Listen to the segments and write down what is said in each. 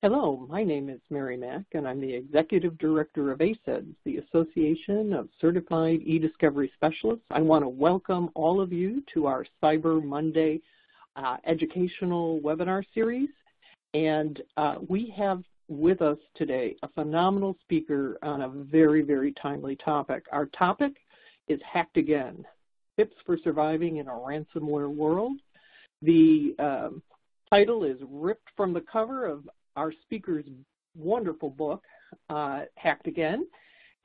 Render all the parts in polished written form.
Hello, my name is Mary Mack, and I'm the Executive Director of ACEDS, the Association of Certified E-Discovery Specialists. I want to welcome all of you to our CyberMonday educational webinar series. And we have with us today a phenomenal speaker on a very, very timely topic. Our topic is Hacked Again, Tips for Surviving in a Ransomware World. The title is ripped from the cover of our speaker's wonderful book, Hacked Again.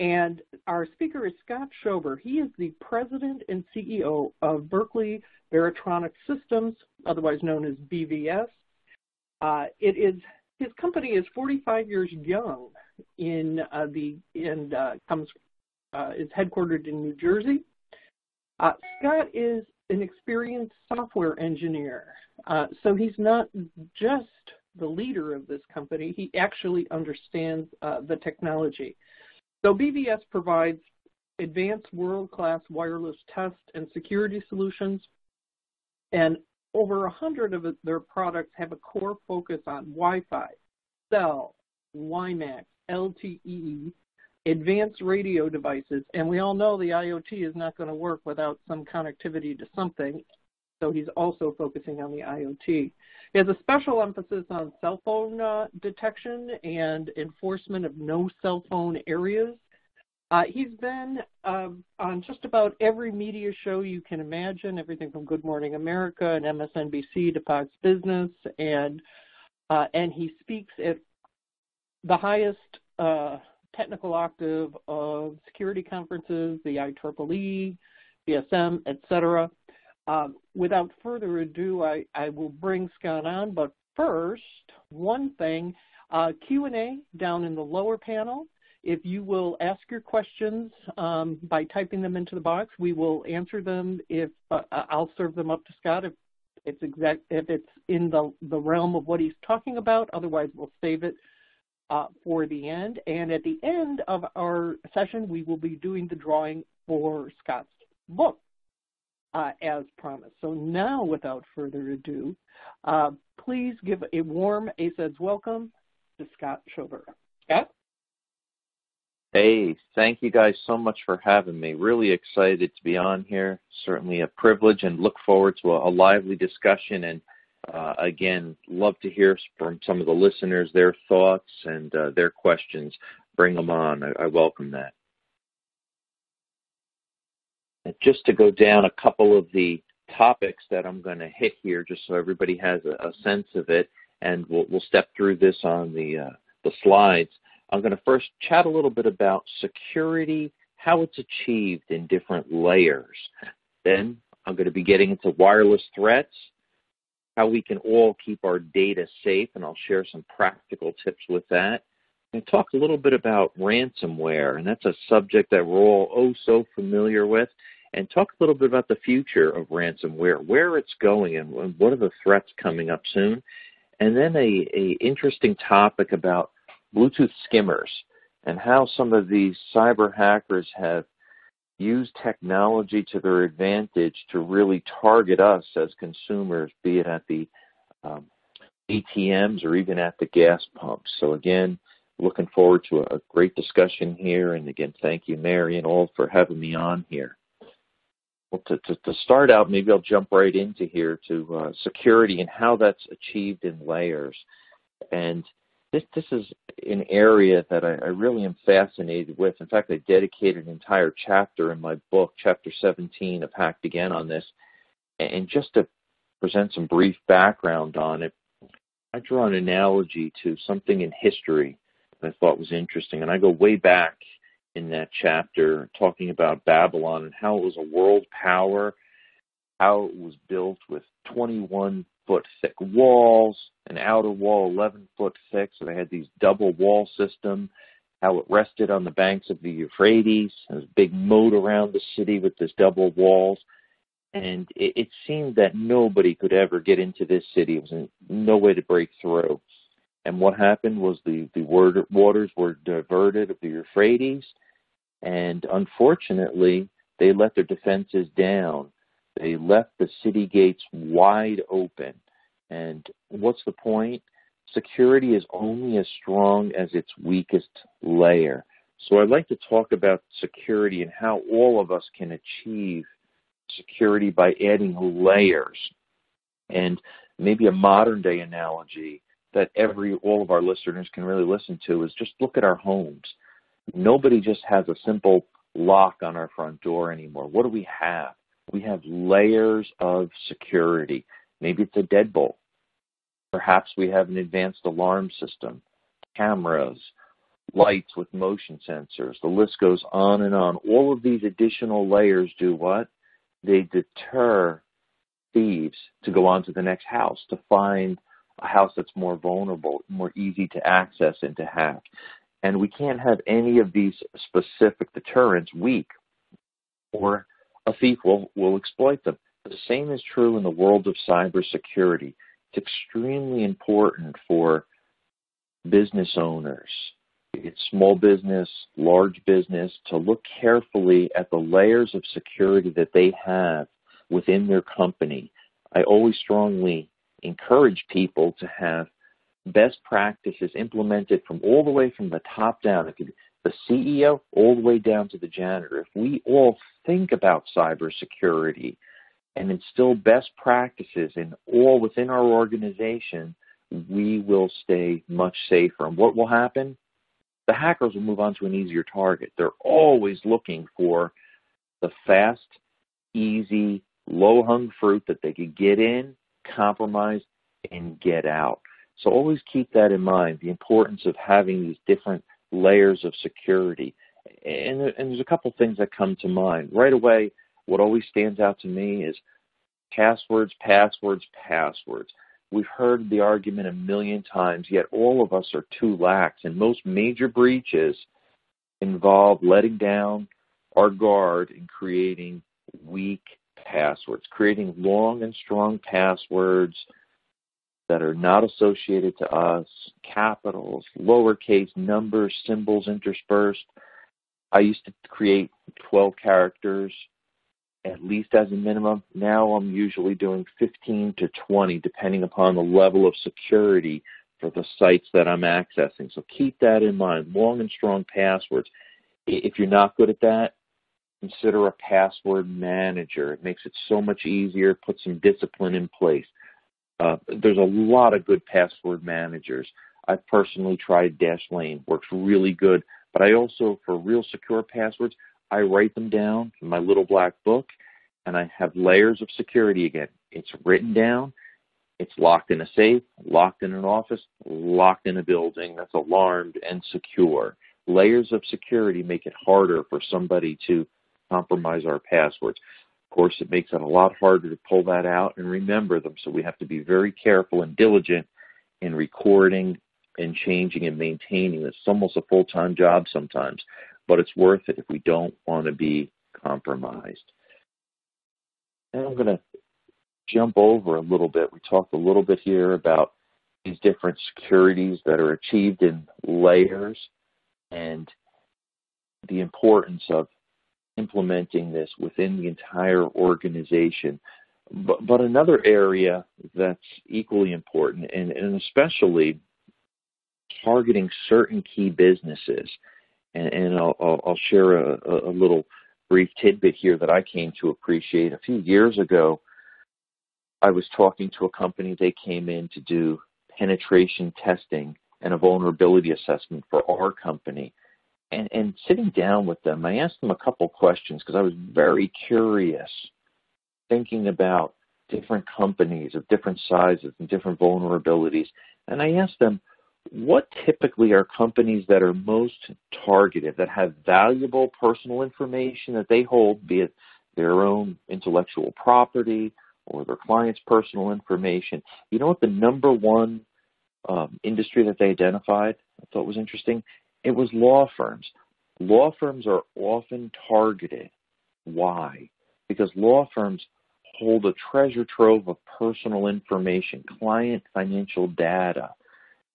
And our speaker is Scott Schober. He is the president and CEO of Berkeley Varitronics Systems, otherwise known as BVS. His company is 45 years young is headquartered in New Jersey. Scott is an experienced software engineer, so he's not just the leader of this company. He actually understands the technology. So BVS provides advanced world-class wireless test and security solutions, and over 100 of their products have a core focus on Wi-Fi, cell, WiMAX, LTE, advanced radio devices, and we all know the IoT is not going to work without some connectivity to something, so he's also focusing on the IoT. He has a special emphasis on cell phone detection and enforcement of no cell phone areas. He's been on just about every media show you can imagine, everything from Good Morning America and MSNBC to Fox Business, and he speaks at the highest technical octave of security conferences, the IEEE, BSM, etc. Without further ado, I will bring Scott on, but first, one thing, Q&A down in the lower panel. If you will ask your questions by typing them into the box, we will answer them. If I'll serve them up to Scott if it's in the realm of what he's talking about. Otherwise, we'll save it for the end. And at the end of our session, we will be doing the drawing for Scott's book, as promised. So now, without further ado, please give a warm ACEDS welcome to Scott Schober. Scott? Hey, thank you guys so much for having me. Really excited to be on here. Certainly a privilege, and look forward to a lively discussion. And again, love to hear from some of the listeners, their thoughts and their questions. Bring them on. I welcome that. And just to go down a couple of the topics that I'm going to hit here, just so everybody has a sense of it, and we'll step through this on the slides. I'm going to first chat a little bit about security, how it's achieved in different layers. Then I'm going to be getting into wireless threats, how we can all keep our data safe, and I'll share some practical tips with that. And talk a little bit about ransomware, and that's a subject that we're all so familiar with, and talk a little bit about the future of ransomware, where it's going, and what are the threats coming up soon. And then a interesting topic about Bluetooth skimmers and how some of these cyber hackers have used technology to their advantage to really target us as consumers, be it at the ATMs or even at the gas pumps. So again, looking forward to a great discussion here. And again, thank you, Mary and all, for having me on here. Well, to start out, maybe I'll jump right into here to security and how that's achieved in layers. And this is an area that I really am fascinated with. In fact, I dedicated an entire chapter in my book, Chapter 17 of Hacked Again, on this. And just to present some brief background on it, I draw an analogy to something in history that I thought was interesting. And I go way back in that chapter talking about Babylon and how it was a world power, how it was built with 21-foot thick walls, an outer wall 11-foot thick, so they had these double wall system, how it rested on the banks of the Euphrates. There was a big moat around the city with this double walls, and it seemed that nobody could ever get into this city. It was no way to break through. And what happened was the waters were diverted of the Euphrates, and unfortunately, they let their defenses down. They left the city gates wide open. And what's the point? security is only as strong as its weakest layer. So I'd like to talk about security and how all of us can achieve security by adding layers. And maybe a modern day analogy that all of our listeners can really listen to is just look at our homes. Nobody just has a simple lock on our front door anymore. What do we have? We have layers of security. Maybe it's a deadbolt. Perhaps we have an advanced alarm system, cameras, lights with motion sensors. The list goes on and on. All of these additional layers do what? They deter thieves to go on to the next house, to find a house that's more vulnerable, more easy to access and to hack. And we can't have any of these specific deterrents weak, or a thief will exploit them. The same is true in the world of cybersecurity. It's extremely important for business owners, it's small business, large business, to look carefully at the layers of security that they have within their company. I always strongly encourage people to have best practices implemented from all the way from the top down. It could be the CEO all the way down to the janitor. If we all think about cybersecurity and instill best practices all within our organization, we will stay much safer. And what will happen? The hackers will move on to an easier target. They're always looking for the fast, easy, low-hung fruit that they could get in, compromise, and get out. So always keep that in mind, the importance of having these different layers of security. And there's a couple things that come to mind. Right away, what always stands out to me is passwords, passwords, passwords. We've heard the argument a million times, yet all of us are too lax. And most major breaches involve letting down our guard and creating weak passwords, creating long and strong passwords that are not associated to us, capitals, lowercase, numbers, symbols interspersed. I used to create 12 characters at least as a minimum. Now I'm usually doing 15 to 20, depending upon the level of security for the sites that I'm accessing. So keep that in mind, long and strong passwords. If you're not good at that, consider a password manager. It makes it so much easier, put some discipline in place. There's a lot of good password managers. I've personally tried Dashlane, works really good. But I also, for real secure passwords, I write them down in my little black book, and I have layers of security again. It's written down, it's locked in a safe, locked in an office, locked in a building that's alarmed and secure. Layers of security make it harder for somebody to compromise our passwords. Of course, it makes it a lot harder to pull that out and remember them, so we have to be very careful and diligent in recording and changing and maintaining. It's almost a full-time job sometimes, but it's worth it if we don't want to be compromised. And I'm going to jump over a little bit. We talked a little bit here about these different securities that are achieved in layers and the importance of implementing this within the entire organization. But another area that's equally important, and especially targeting certain key businesses, and I'll share a little brief tidbit here that I came to appreciate. A few years ago, I was talking to a company. They came in to do penetration testing and a vulnerability assessment for our company. And sitting down with them, I asked them a couple questions because I was very curious, thinking about different companies of different sizes and different vulnerabilities. And I asked them, what typically are companies that are most targeted, that have valuable personal information that they hold, be it their own intellectual property or their clients' personal information? You know what the number one industry that they identified I thought was interesting? It was law firms. Law firms are often targeted. Why? Because law firms hold a treasure trove of personal information, client financial data.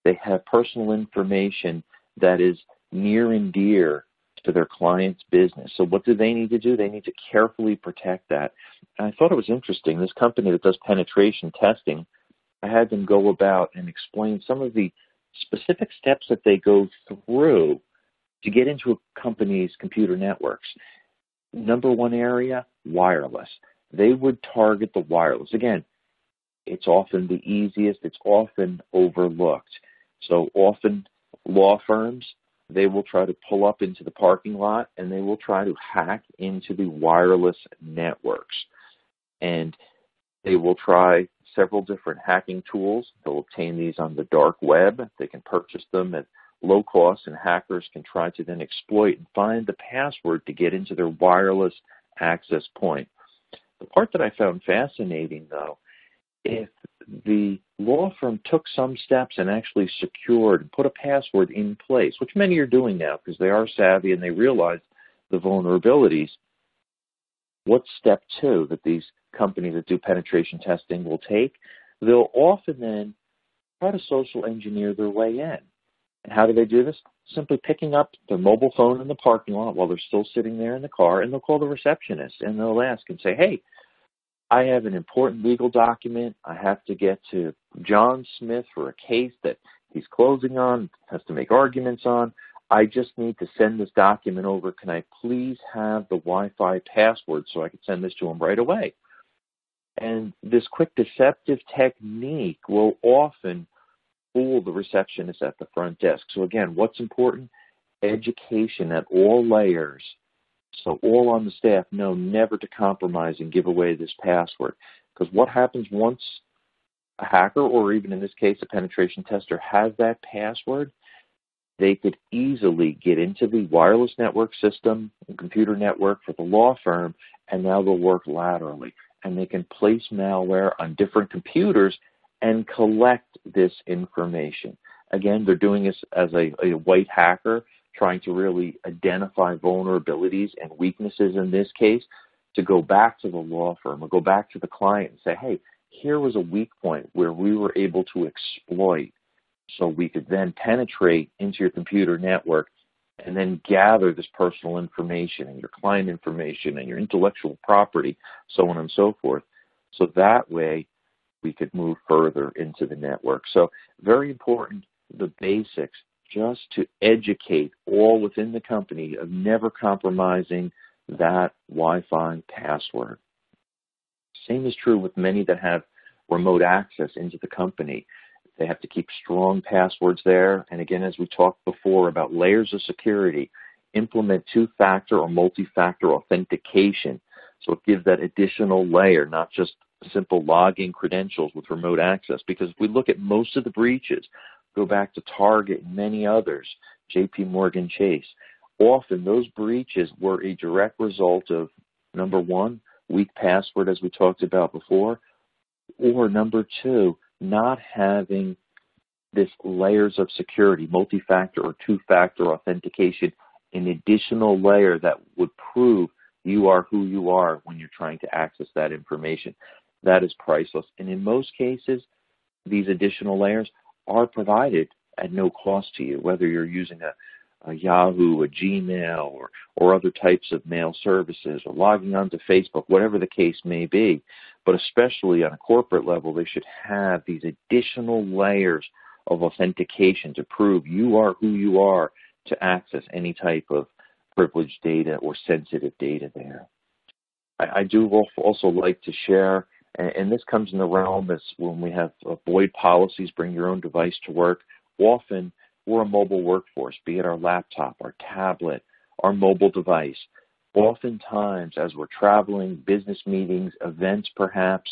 They have personal information that is near and dear to their client's business. So what do they need to do? They need to carefully protect that. And I thought it was interesting. This company that does penetration testing I had them go about and explain some of the specific steps that they go through to get into a company's computer networks. Number one area, wireless. They would target the wireless. Again, it's often the easiest. It's often overlooked. So often law firms, they will try to pull up into the parking lot and they will try to hack into the wireless networks. And they will try several different hacking tools. They'll obtain these on the dark web. They can purchase them at low cost, and hackers can try to then exploit and find the password to get into their wireless access point. The part that I found fascinating, though, if the law firm took some steps and actually secured and put a password in place, which many are doing now because they are savvy and they realize the vulnerabilities, what's step two that these companies that do penetration testing will take? They'll often then try to social engineer their way in. And how do they do this? Simply picking up their mobile phone in the parking lot while they're still sitting there in the car, and they'll call the receptionist and they'll ask and say, hey, I have an important legal document. I have to get to John Smith for a case that he's closing on, has to make arguments on. I just need to send this document over. Can I please have the Wi-Fi password so I can send this to him right away? And this quick deceptive technique will often fool the receptionist at the front desk. So again, what's important? Education at all layers. So all on the staff know never to compromise and give away this password. Because what happens once a hacker, or even in this case a penetration tester, has that password, they could easily get into the wireless network system and computer network for the law firm, and now they'll work laterally. And they can place malware on different computers and collect this information. Again, they're doing this as a white hacker, trying to really identify vulnerabilities and weaknesses in this case, to go back to the law firm or go back to the client and say, hey, here was a weak point where we were able to exploit, so we could then penetrate into your computer network and then gather this personal information and your client information and your intellectual property, so on and so forth. So that way we could move further into the network. So very important, the basics, just to educate all within the company of never compromising that Wi-Fi password. Same is true with many that have remote access into the company. They have to keep strong passwords there. And again, as we talked before about layers of security, implement two-factor or multi-factor authentication. So it gives that additional layer, not just simple login credentials with remote access. Because if we look at most of the breaches, go back to Target and many others, JP Morgan Chase, often those breaches were a direct result of, number one, weak password, as we talked about before, or number two, not having this layers of security, multi-factor or two-factor authentication, an additional layer that would prove you are who you are when you're trying to access that information. That is priceless. And in most cases, these additional layers are provided at no cost to you, whether you're using a Yahoo, a Gmail, or other types of mail services, or logging onto Facebook, whatever the case may be. But especially on a corporate level, they should have these additional layers of authentication to prove you are who you are to access any type of privileged data or sensitive data there. I do also like to share, and this comes in the realm as when we have void policies, bring your own device to work. Often we're a mobile workforce, be it our laptop, our tablet, our mobile device. Oftentimes, as we're traveling, business meetings, events perhaps,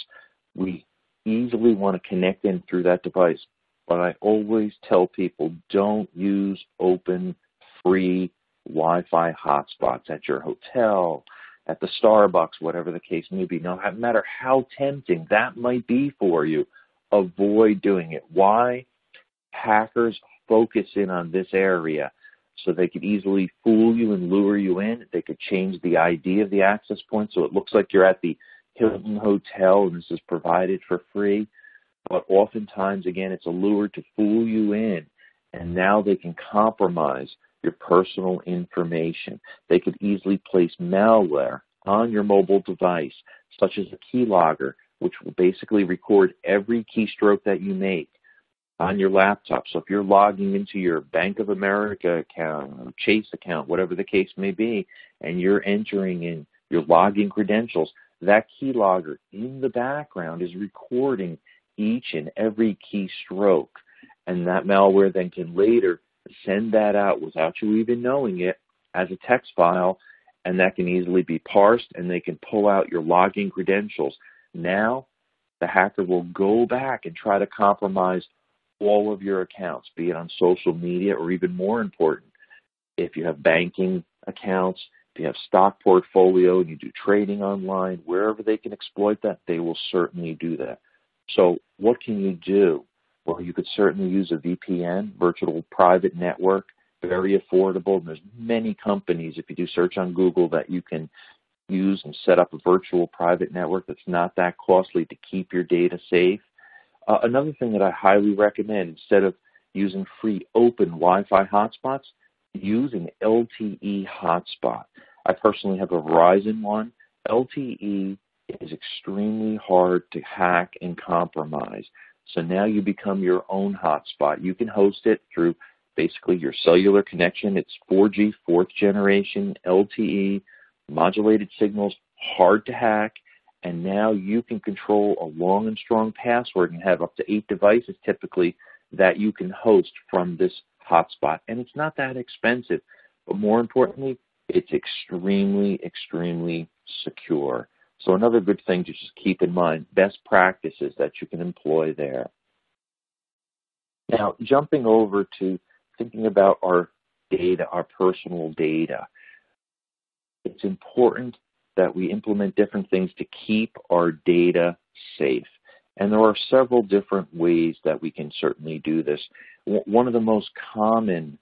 we easily want to connect in through that device. But I always tell people, don't use open, free Wi-Fi hotspots at your hotel, at the Starbucks, whatever the case may be. No matter how tempting that might be for you, avoid doing it. Why? Hackers focus in on this area so they could easily fool you and lure you in. They could change the ID of the access point so it looks like you're at the Hilton Hotel and this is provided for free. But oftentimes, again, it's a lure to fool you in, and now they can compromise your personal information. They could easily place malware on your mobile device, such as a keylogger, which will basically record every keystroke that you make on your laptop. So if you're logging into your Bank of America account, or Chase account, whatever the case may be, and you're entering in your login credentials, that keylogger in the background is recording each and every keystroke. And that malware then can later send that out without you even knowing it as a text file, and that can easily be parsed, and they can pull out your login credentials. Now, the hacker will go back and try to compromise all of your accounts, be it on social media, or even more important, if you have banking accounts, if you have stock portfolio and you do trading online, wherever they can exploit that, they will certainly do that. So what can you do? Well, you could certainly use a VPN, virtual private network, very affordable. And there's many companies, if you do search on Google, that you can use and set up a virtual private network that's not that costly to keep your data safe. Another thing that I highly recommend, instead of using free open Wi-Fi hotspots, use an LTE hotspot. I personally have a Verizon one. LTE is extremely hard to hack and compromise. So now you become your own hotspot. You can host it through basically your cellular connection. It's 4G, fourth generation, LTE, modulated signals, hard to hack. And now you can control a long and strong password and have up to 8 devices typically that you can host from this hotspot. And it's not that expensive, but more importantly, it's extremely, extremely secure. So another good thing to just keep in mind, best practices that you can employ there. Now, jumping over to thinking about our data, our personal data, it's important that we implement different things to keep our data safe. And there are several different ways that we can certainly do this. One of the most common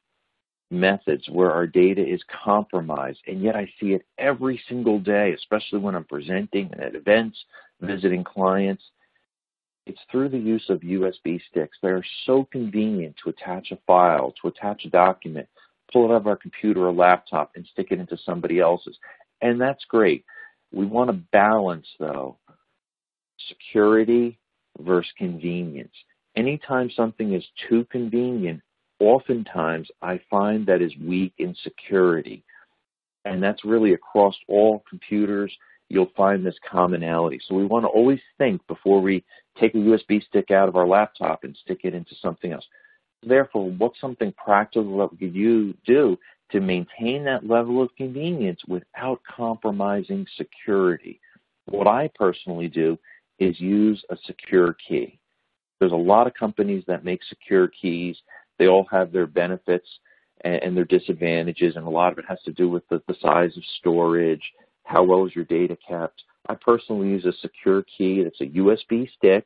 methods where our data is compromised, and yet I see it every single day, especially when I'm presenting at events, visiting clients, it's through the use of USB sticks. They are so convenient to attach a file, to attach a document, pull it out of our computer or laptop and stick it into somebody else's. And that's great. We want to balance, though, security versus convenience. Anytime something is too convenient, oftentimes I find that is weak in security. And that's really across all computers. You'll find this commonality. So we want to always think before we take a USB stick out of our laptop and stick it into something else. Therefore, what's something practical that we could do to maintain that level of convenience without compromising security? What I personally do is use a secure key. There's a lot of companies that make secure keys. They all have their benefits and their disadvantages, and a lot of it has to do with the size of storage, how well is your data kept. I personally use a secure key that's a USB stick.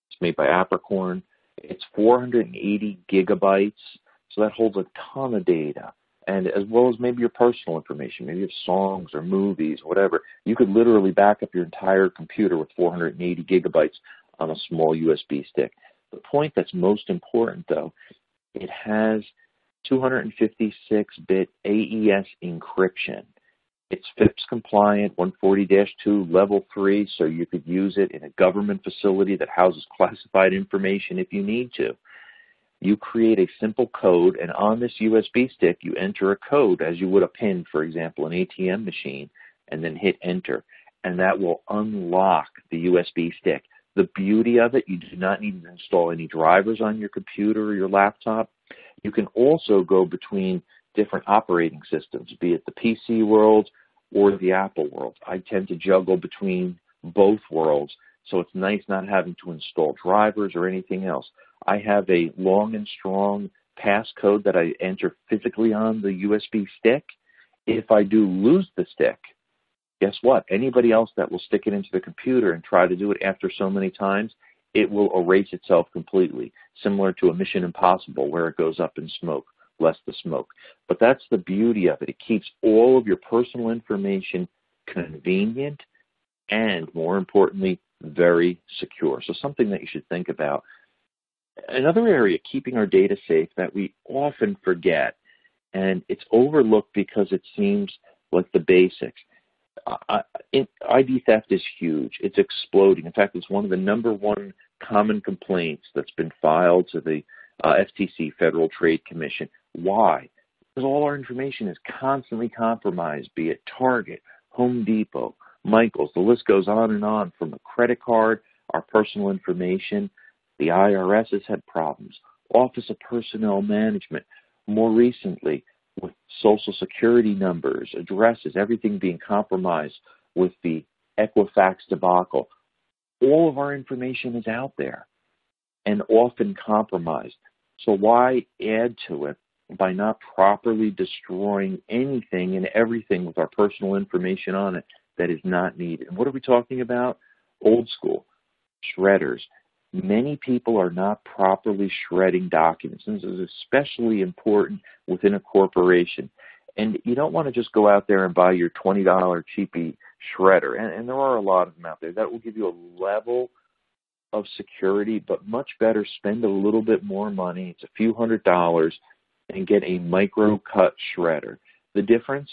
It's made by Apricorn. It's 480 gigabytes, so that holds a ton of data. And as well as maybe your personal information, maybe you have songs or movies, whatever. You could literally back up your entire computer with 480 gigabytes on a small USB stick. The point that's most important, though, it has 256-bit AES encryption. It's FIPS compliant, 140-2, level 3, so you could use it in a government facility that houses classified information if you need to. You create a simple code, and on this USB stick, you enter a code as you would a PIN, for example, an ATM machine, and then hit enter. And that will unlock the USB stick. The beauty of it, you do not need to install any drivers on your computer or your laptop. You can also go between different operating systems, be it the PC world or the Apple world. I tend to juggle between both worlds, so it's nice not having to install drivers or anything else. I have a long and strong passcode that I enter physically on the USB stick. If I do lose the stick, guess what? Anybody else that will stick it into the computer and try to do it after so many times, it will erase itself completely, similar to a Mission Impossible where it goes up in smoke, less the smoke. But that's the beauty of it. It keeps all of your personal information convenient and, more importantly, very secure. So something that you should think about. Another area, keeping our data safe, that we often forget, and it's overlooked because it seems like the basics. ID theft is huge. It's exploding. In fact, it's one of the number one common complaints that's been filed to the FTC, Federal Trade Commission. Why? Because all our information is constantly compromised, be it Target, Home Depot, Michaels. The list goes on from a credit card, our personal information. The IRS has had problems. Office of Personnel Management. More recently, with Social Security numbers, addresses, everything being compromised with the Equifax debacle. All of our information is out there and often compromised. So why add to it by not properly destroying anything and everything with our personal information on it that is not needed? And what are we talking about? Old school, shredders. Many people are not properly shredding documents. And this is especially important within a corporation. And you don't want to just go out there and buy your $20 cheapy shredder. And there are a lot of them out there. That will give you a level of security, but much better spend a little bit more money. It's a few $100s and get a micro cut shredder. The difference,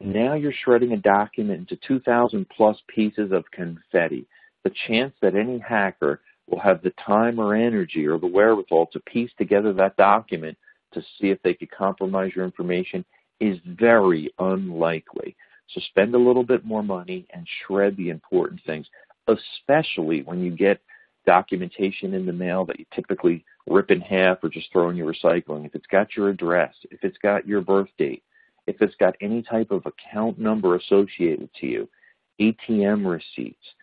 now you're shredding a document into 2,000 plus pieces of confetti. The chance that any hacker will have the time or energy or the wherewithal to piece together that document to see if they could compromise your information is very unlikely. So spend a little bit more money and shred the important things, especially when you get documentation in the mail that you typically rip in half or just throw in your recycling. If it's got your address, if it's got your birth date, if it's got any type of account number associated to you, ATM receipts,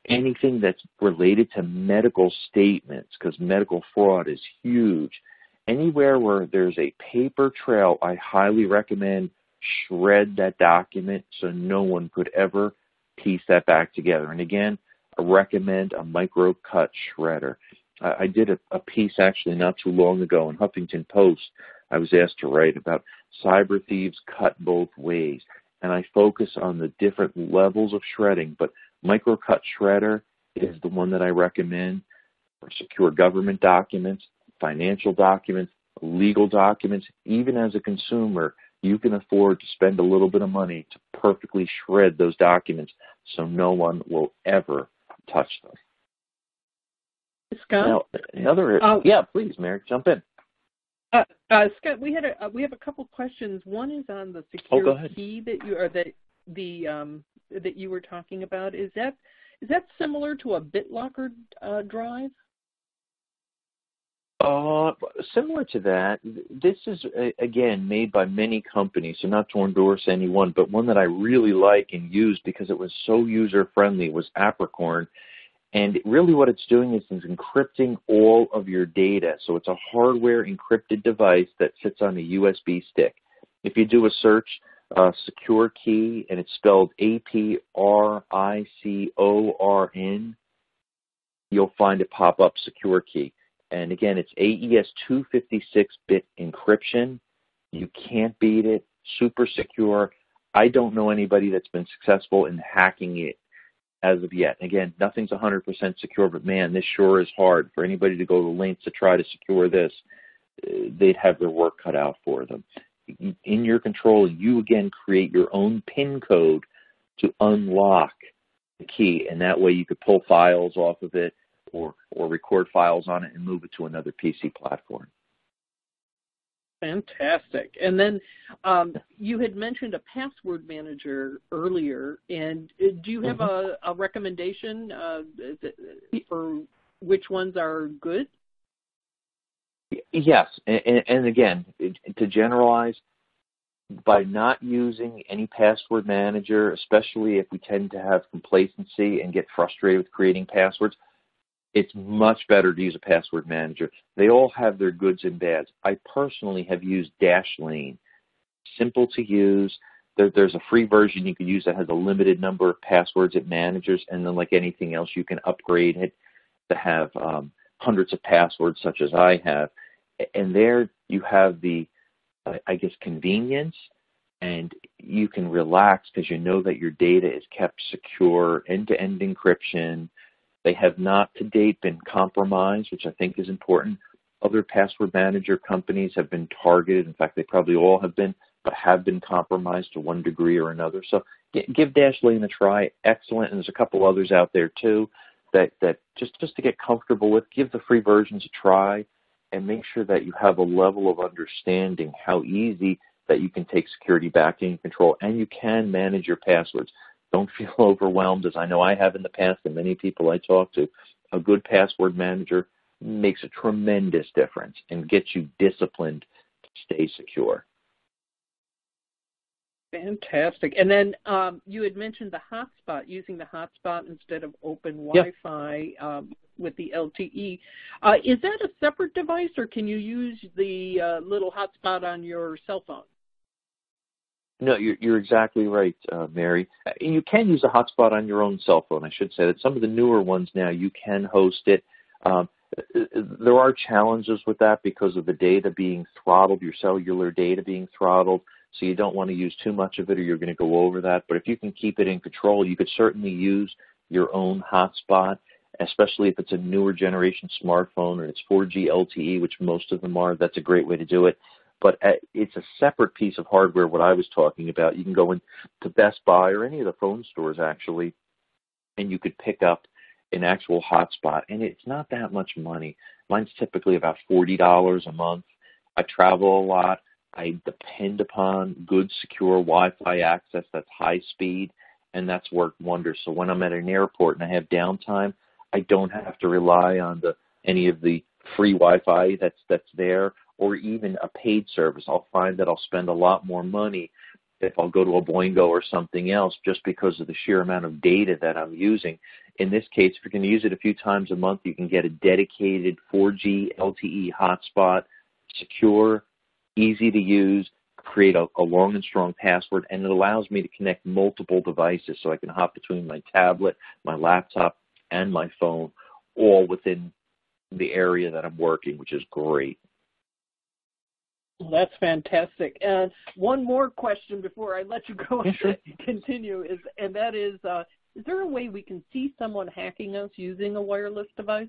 anything that's related to medical statements, because medical fraud is huge. Anywhere where there's a paper trail, I highly recommend shred that document so no one could ever piece that back together. And again, I recommend a micro cut shredder. I did a piece actually not too long ago in Huffington Post. I was asked to write about cyber thieves cut both ways. And I focus on the different levels of shredding, but micro cut shredder is the one that I recommend for secure government documents, financial documents, legal documents. Even as a consumer, you can afford to spend a little bit of money to perfectly shred those documents so no one will ever touch them. Scott? Now, yeah, please, Mary, jump in. Scott, we have a couple questions. One is on the secure key that you were talking about. Is that similar to a BitLocker drive? Similar to that. This is, again, made by many companies, so not to endorse anyone, but one that I really like and use because it was so user-friendly was Apricorn. And really what it's doing is it's encrypting all of your data. So it's a hardware encrypted device that sits on a USB stick. If you do a search, secure key, and it's spelled APRICORN, you'll find it pop up, secure key. And again, it's AES 256-bit encryption. You can't beat it. Super secure. I don't know anybody that's been successful in hacking it as of yet. Again, nothing's 100% secure, but man, this sure is hard. For anybody to go to lengths to try to secure this, they'd have their work cut out for them. In your control, you again create your own PIN code to unlock the key, and that way you could pull files off of it or record files on it and move it to another PC platform. Fantastic. And then you had mentioned a password manager earlier, and do you have a recommendation for which ones are good? Yes, and again, to generalize, by not using any password manager, especially if we tend to have complacency and get frustrated with creating passwords, it's much better to use a password manager. They all have their goods and bads. I personally have used Dashlane. Simple to use. There's a free version you can use that has a limited number of passwords it manages, and then like anything else, you can upgrade it to have hundreds of passwords such as I have. And there you have the, convenience, and you can relax because you know that your data is kept secure, end-to-end encryption. They have not to date been compromised, which I think is important. Other password manager companies have been targeted. In fact, they probably all have been but have been compromised to one degree or another. So give Dashlane a try. Excellent. And there's a couple others out there too that just to get comfortable with, give the free versions a try and make sure that you have a level of understanding how easy that you can take security back in control and you can manage your passwords. Don't feel overwhelmed, as I know I have in the past and many people I talk to. A good password manager makes a tremendous difference and gets you disciplined to stay secure. Fantastic. And then you had mentioned the hotspot, using the hotspot instead of open Wi-Fi with the LTE. Is that a separate device, or can you use the little hotspot on your cell phone? No, you're exactly right, Mary. You can use a hotspot on your own cell phone. I should say that some of the newer ones now, you can host it. There are challenges with that because of the data being throttled, your cellular data being throttled. So you don't want to use too much of it or you're going to go over that. But if you can keep it in control, you could certainly use your own hotspot, especially if it's a newer generation smartphone and it's 4G LTE, which most of them are. That's a great way to do it. But it's a separate piece of hardware, what I was talking about. You can go into Best Buy or any of the phone stores, actually, and you could pick up an actual hotspot. And it's not that much money. Mine's typically about $40 a month. I travel a lot. I depend upon good, secure Wi-Fi access that's high speed, and that's worked wonders. So when I'm at an airport and I have downtime, I don't have to rely on any of the free Wi-Fi that's there, or even a paid service. I'll find that I'll spend a lot more money if I'll go to a Boingo or something else just because of the sheer amount of data that I'm using. In this case, if you're going to use it a few times a month, you can get a dedicated 4G LTE hotspot, secure, easy to use, create a long and strong password, and it allows me to connect multiple devices so I can hop between my tablet, my laptop, and my phone, all within the area that I'm working, which is great. Well, that's fantastic. And one more question before I let you go and continue, is there a way we can see someone hacking us using a wireless device?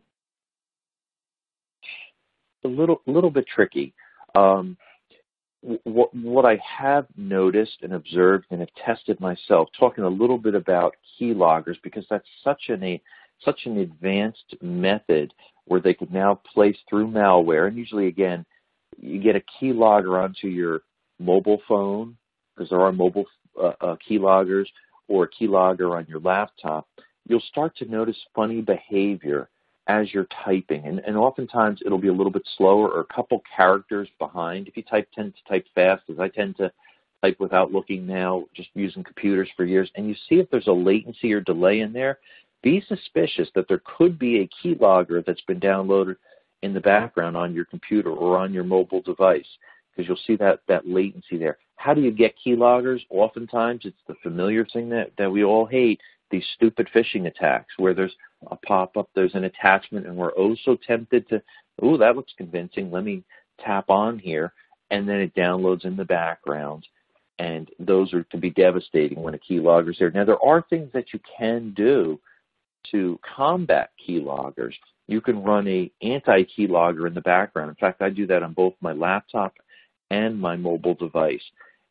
A little bit tricky. What I have noticed and observed and have tested myself, talking a little bit about keyloggers, because that's such an advanced method where they could now place through malware, and usually, again, you get a keylogger onto your mobile phone, because there are mobile keyloggers, or a keylogger on your laptop. You'll start to notice funny behavior as you're typing, and oftentimes it'll be a little bit slower or a couple characters behind. If you tend to type fast, as I tend to type without looking now, just using computers for years, and you see if there's a latency or delay in there, be suspicious that there could be a keylogger that's been downloaded in the background on your computer or on your mobile device, because you'll see that latency there. How do you get keyloggers? Oftentimes it's the familiar thing that we all hate, these stupid phishing attacks where there's a pop-up, there's an attachment, and we're so tempted to, that looks convincing, let me tap on here, and then it downloads in the background. And those can be devastating when a keylogger's there. Now, there are things that you can do to combat keyloggers. You can run a anti-keylogger in the background. In fact, I do that on both my laptop and my mobile device.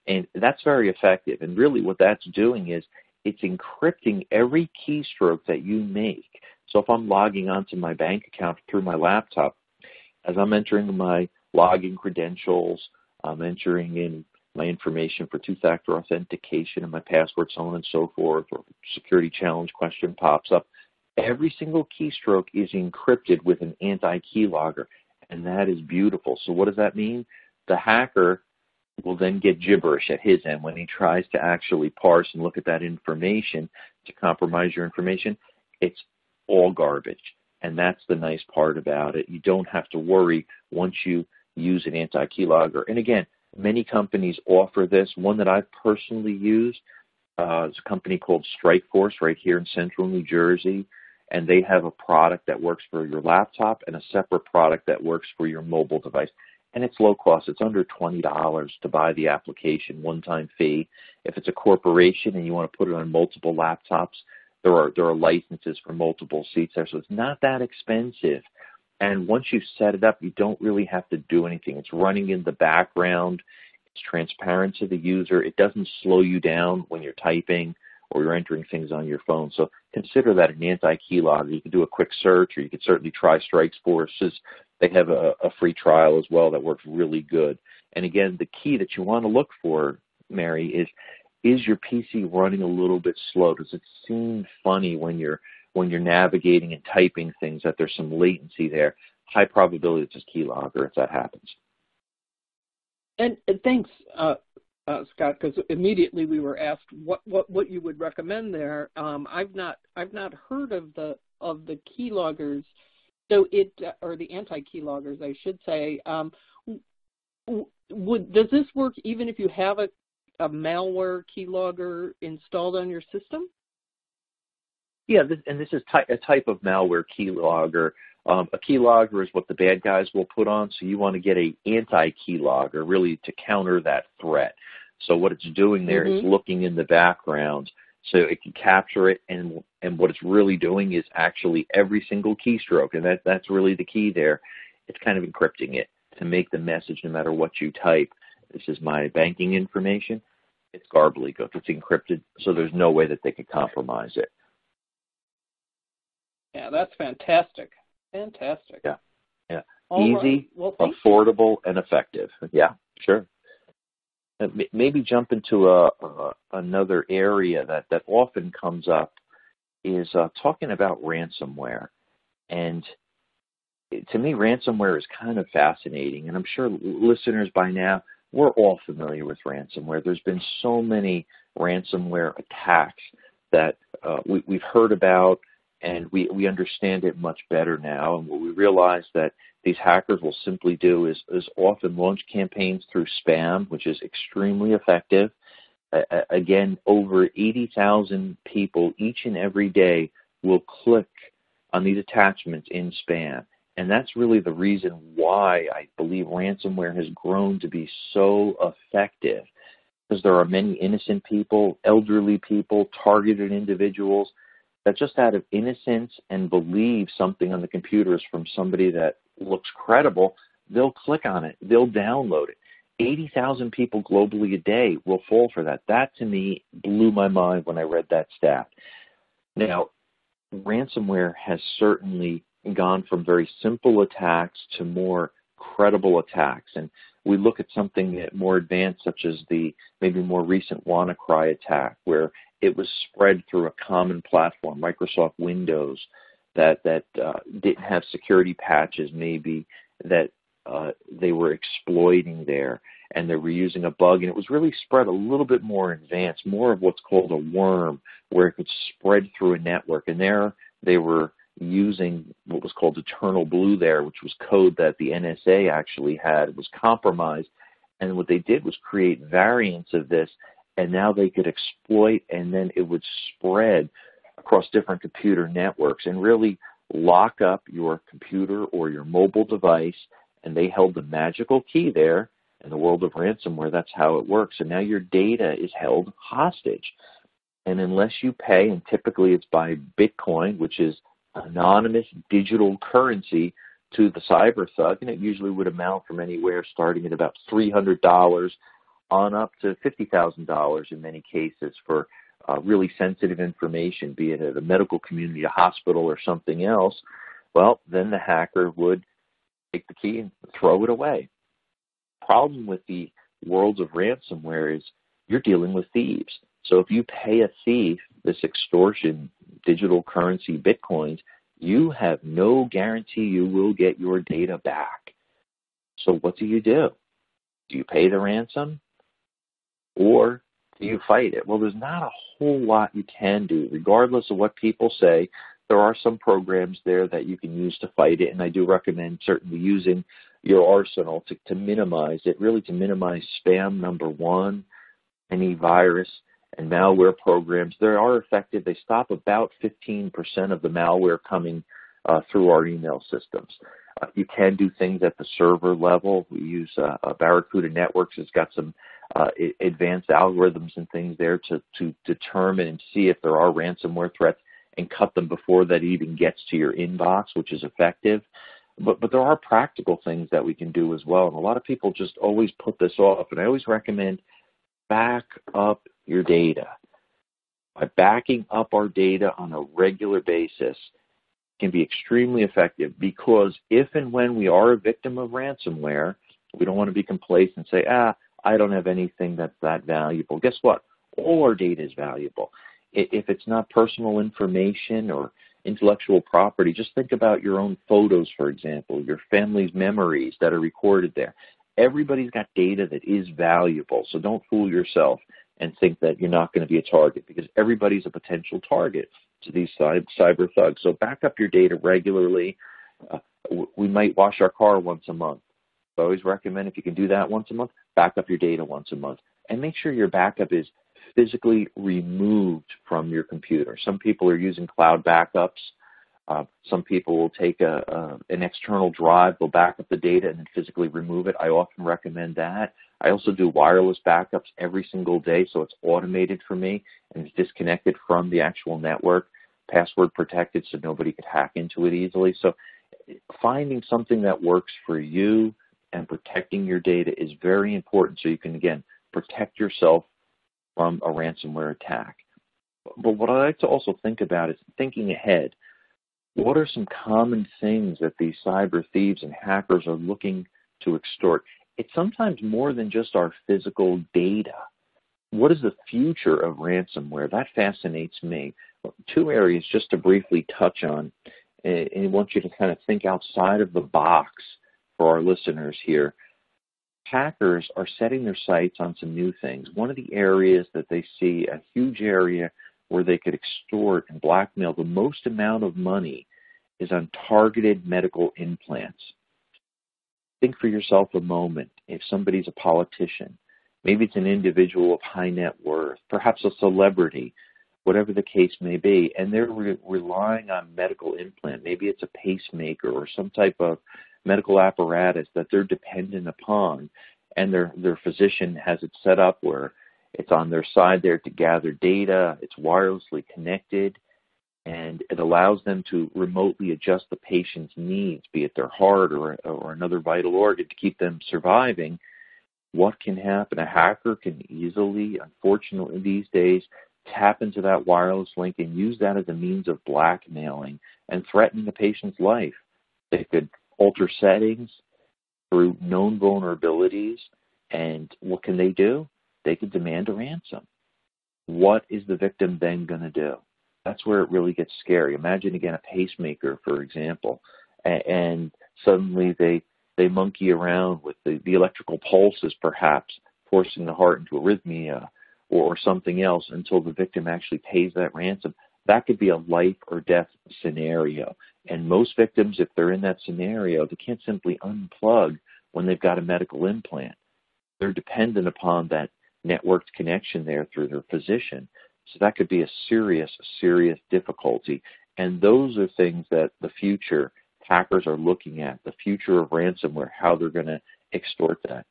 And that's very effective. And really what that's doing is it's encrypting every keystroke that you make. So if I'm logging onto my bank account through my laptop, as I'm entering my login credentials, I'm entering in my information for two-factor authentication and my password, so on and so forth, or security challenge question pops up, every single keystroke is encrypted with an anti-keylogger, and that is beautiful. So what does that mean? The hacker will then get gibberish at his end when he tries to actually parse and look at that information to compromise your information. It's all garbage, and that's the nice part about it. You don't have to worry once you use an anti-keylogger. And again, many companies offer this. One that I've personally used is a company called Strikeforce right here in central New Jersey, and they have a product that works for your laptop and a separate product that works for your mobile device. And it's low cost. It's under $20 to buy the application, one-time fee. If it's a corporation and you want to put it on multiple laptops, there are licenses for multiple seats there, so it's not that expensive. And once you set it up, you don't really have to do anything. It's running in the background. It's transparent to the user. It doesn't slow you down when you're typing or you're entering things on your phone. So consider that an anti-keylogger. You can do a quick search, or you can certainly try Strikes Forces. They have a free trial as well that works really good. And again, the key that you want to look for, Mary, is your PC running a little bit slow? Does it seem funny when you're navigating and typing things, that there's some latency there? High probability it's just keylogger if that happens. And thanks, Scott, because immediately we were asked what you would recommend there. I've not heard of the keyloggers, so or the anti-keyloggers, I should say. Does this work even if you have a malware keylogger installed on your system? Yeah, this is a type of malware keylogger. A keylogger is what the bad guys will put on, so you want to get an anti-keylogger really to counter that threat. So what it's doing there is looking in the background so it can capture it, and what it's really doing is actually every single keystroke, and that's really the key there. It's kind of encrypting it to make the message, no matter what you type, this is my banking information, it's gobbledygook. It's encrypted, so there's no way that they could compromise it. Yeah, that's fantastic. Fantastic. Yeah. All easy, right. Well, affordable, and effective. Yeah, sure. Maybe jump into another area that often comes up is talking about ransomware. And to me, ransomware is kind of fascinating. And I'm sure listeners by now, we're all familiar with ransomware. There's been so many ransomware attacks that we've heard about, and we understand it much better now. And what we realize that these hackers will simply do is often launch campaigns through spam, which is extremely effective. Again, over 80,000 people each and every day will click on these attachments in spam. And that's really the reason why I believe ransomware has grown to be so effective, because there are many innocent people, elderly people, targeted individuals that just out of innocence and believe something on the computer is from somebody that looks credible, they'll click on it, they'll download it. 80,000 people globally a day will fall for that. That, to me, blew my mind when I read that stat. Now, ransomware has certainly gone from very simple attacks to more credible attacks. And we look at something more advanced, such as the maybe more recent WannaCry attack, where it was spread through a common platform, Microsoft Windows, that didn't have security patches maybe that they were exploiting there, and they were using a bug, and it was really spread a little bit more advanced, more of what's called a worm, where it could spread through a network. And there they were using what was called Eternal Blue there, which was code that the NSA actually had. It was compromised, and what they did was create variants of this, and now they could exploit, and then it would spread across different computer networks and really lock up your computer or your mobile device, and they held the magical key there. In the world of ransomware, that's how it works. And now your data is held hostage. And unless you pay, and typically it's by Bitcoin, which is anonymous digital currency, to the cyber thug, and it usually would amount from anywhere starting at about $300 on up to $50,000 in many cases for really sensitive information, be it at a medical community, a hospital, or something else. Well, then the hacker would take the key and throw it away. Problem with the world of ransomware is you're dealing with thieves. So if you pay a thief this extortion, digital currency, Bitcoins, you have no guarantee you will get your data back. So what do? Do you pay the ransom, or do you fight it? Well, there's not a whole lot you can do. Regardless of what people say, there are some programs there that you can use to fight it, and I do recommend certainly using your arsenal to minimize it, really to minimize spam, number one, any virus and malware programs. They are effective. They stop about 15% of the malware coming through our email systems. You can do things at the server level. We use Barracuda Networks. It's got some advanced algorithms and things there to determine and see if there are ransomware threats and cut them before that even gets to your inbox, which is effective. But there are practical things that we can do as well. And a lot of people just always put this off. And I always recommend back up your data. By backing up our data on a regular basis can be extremely effective, because if and when we are a victim of ransomware, we don't want to be complacent and say, I don't have anything that's that valuable. Guess what? All our data is valuable. If it's not personal information or intellectual property, just think about your own photos, for example, your family's memories that are recorded there. Everybody's got data that is valuable, so don't fool yourself and think that you're not going to be a target, because everybody's a potential target to these cyber thugs. So back up your data regularly. We might wash our car once a month. I always recommend, if you can do that once a month, back up your data once a month. And make sure your backup is physically removed from your computer. Some people are using cloud backups. Some people will take an external drive, they'll back up the data and then physically remove it. I often recommend that. I also do wireless backups every single day, so it's automated for me and it's disconnected from the actual network, password protected so nobody could hack into it easily. So finding something that works for you and protecting your data is very important, so you can, again, protect yourself from a ransomware attack. But what I like to also think about is thinking ahead. What are some common things that these cyber thieves and hackers are looking to extort? It's sometimes more than just our physical data. What is the future of ransomware? That fascinates me. Two areas just to briefly touch on, and I want you to kind of think outside of the box for our listeners here. Hackers are setting their sights on some new things. One of the areas that they see, a huge area where they could extort and blackmail the most amount of money, is on targeted medical implants. Think for yourself a moment. If somebody's a politician, maybe it's an individual of high net worth, perhaps a celebrity, whatever the case may be, and they're relying on medical implant. Maybe it's a pacemaker or some type of medical apparatus that they're dependent upon, and their physician has it set up where it's on their side there to gather data, it's wirelessly connected, and it allows them to remotely adjust the patient's needs, be it their heart or another vital organ, to keep them surviving. What can happen? A hacker can easily, unfortunately these days, tap into that wireless link and use that as a means of blackmailing and threatening the patient's life. They could alter settings through known vulnerabilities, and what can they do? They could demand a ransom. What is the victim then going to do? That's where it really gets scary. Imagine, again, a pacemaker, for example, and suddenly they monkey around with the electrical pulses, perhaps forcing the heart into arrhythmia or something else until the victim actually pays that ransom. That could be a life or death scenario. And most victims, if they're in that scenario, they can't simply unplug when they've got a medical implant. They're dependent upon that networked connection there through their physician. So that could be a serious, serious difficulty. And those are things that the future hackers are looking at, the future of ransomware, how they're going to extort that.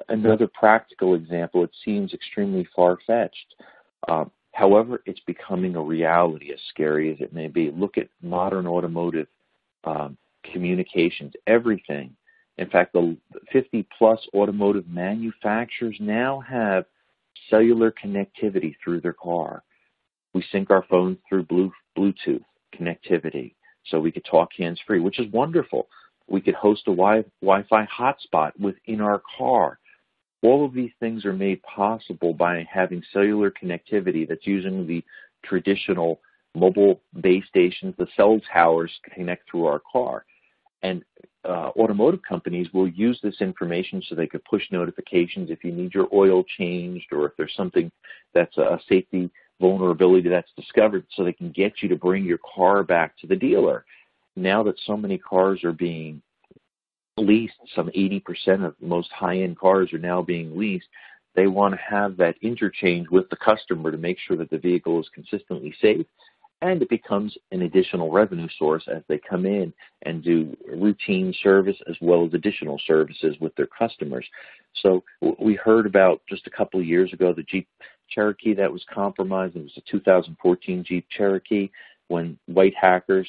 Another practical example, it seems extremely far-fetched. However, it's becoming a reality, as scary as it may be. Look at modern automotive communications, everything. In fact, the 50-plus automotive manufacturers now have cellular connectivity through their car. We sync our phones through Bluetooth connectivity, so we could talk hands-free, which is wonderful. We could host a Wi-Fi hotspot within our car. All of these things are made possible by having cellular connectivity that's using the traditional mobile base stations, the cell towers connect through our car. And automotive companies will use this information so they could push notifications if you need your oil changed or if there's something that's a safety vulnerability that's discovered, so they can get you to bring your car back to the dealer. Now that so many cars are being leased, some 80% of most high-end cars are now being leased, they want to have that interchange with the customer to make sure that the vehicle is consistently safe, and it becomes an additional revenue source as they come in and do routine service as well as additional services with their customers. So we heard about just a couple of years ago the Jeep Cherokee that was compromised. It was a 2014 Jeep Cherokee when white hackers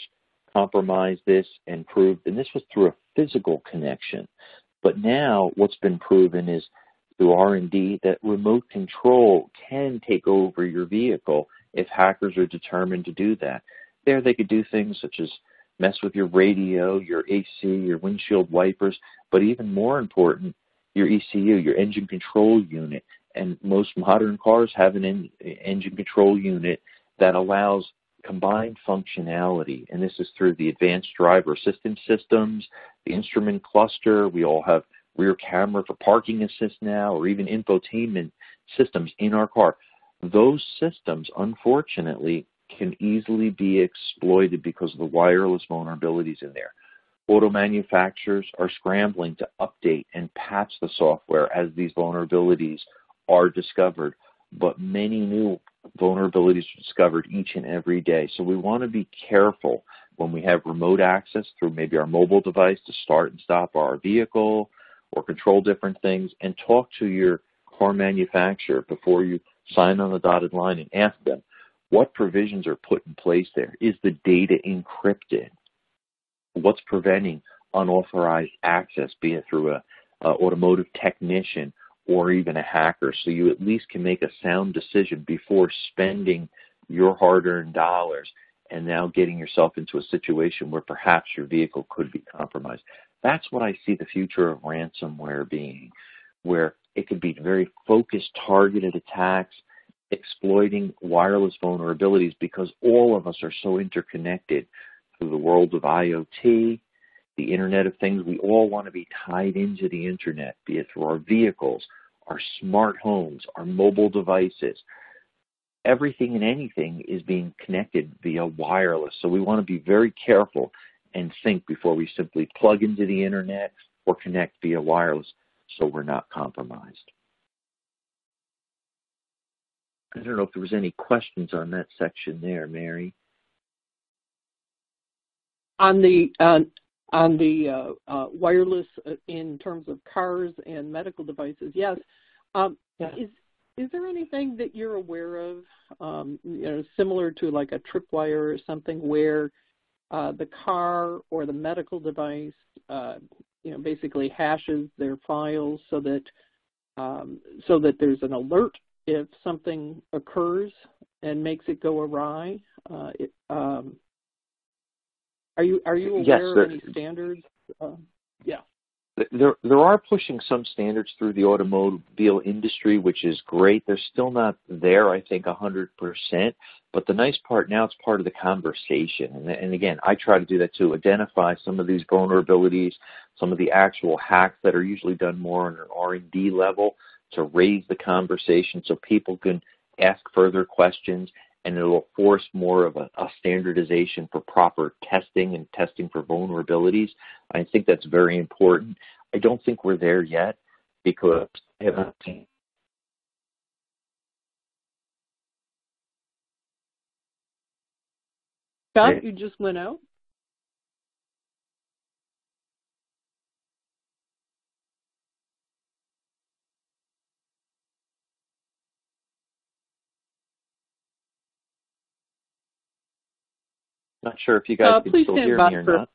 compromise this and prove, and this was through a physical connection. But now what's been proven is through R&D that remote control can take over your vehicle if hackers are determined to do that. There they could do things such as mess with your radio, your AC, your windshield wipers, but even more important, your ECU, your engine control unit. And most modern cars have an engine control unit that allows combined functionality, and this is through the advanced driver assistance systems, the instrument cluster. We all have rear camera for parking assist now, or even infotainment systems in our car. Those systems, unfortunately, can easily be exploited because of the wireless vulnerabilities in there. Auto manufacturers are scrambling to update and patch the software as these vulnerabilities are discovered, but many new vulnerabilities are discovered each and every day. So we want to be careful when we have remote access through maybe our mobile device to start and stop our vehicle or control different things, and talk to your car manufacturer before you sign on the dotted line and ask them what provisions are put in place there. Is the data encrypted? What's preventing unauthorized access, be it through a automotive technician or even a hacker, so you at least can make a sound decision before spending your hard-earned dollars and now getting yourself into a situation where perhaps your vehicle could be compromised. That's what I see the future of ransomware being, where it could be very focused, targeted attacks, exploiting wireless vulnerabilities, because all of us are so interconnected through the world of IoT, the Internet of Things. We all want to be tied into the Internet, be it through our vehicles, our smart homes, our mobile devices. Everything and anything is being connected via wireless. So we want to be very careful and think before we simply plug into the Internet or connect via wireless so we're not compromised. I don't know if there was any questions on that section there, Mary. On the wireless in terms of cars and medical devices, yes. Is there anything that you're aware of, similar to like a tripwire or something, where the car or the medical device, basically hashes their files so that there's an alert if something occurs and makes it go awry? Are you aware of any standards? There are pushing some standards through the automobile industry, which is great. They're still not there, I think, 100%. But the nice part now, it's part of the conversation. And again, I try to do that too, identify some of these vulnerabilities, some of the actual hacks that are usually done more on an R&D level to raise the conversation so people can ask further questions, and it will force more of a standardization for proper testing and testing for vulnerabilities. I think that's very important. I don't think we're there yet because I haven't seen. Scott, you just went out? Not sure if you guys can still hear me or not.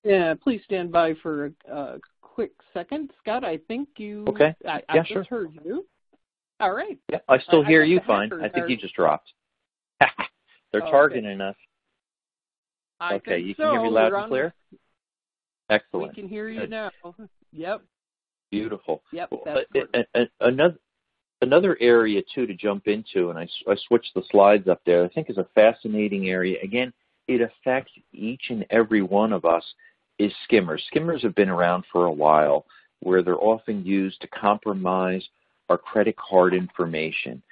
Yeah, please stand by for a quick second. Scott, I think you... Okay. I just heard you. All right. Yeah, I still hear you fine. I think you just dropped. They're targeting us. Okay, you can hear me loud and clear? Excellent. We can hear you now. Yep. Beautiful. Yep, Another area, too, to jump into, and I switched the slides up there, I think is a fascinating area. Again, it affects each and every one of us, is skimmers. Skimmers have been around for a while, where they're often used to compromise our credit card information.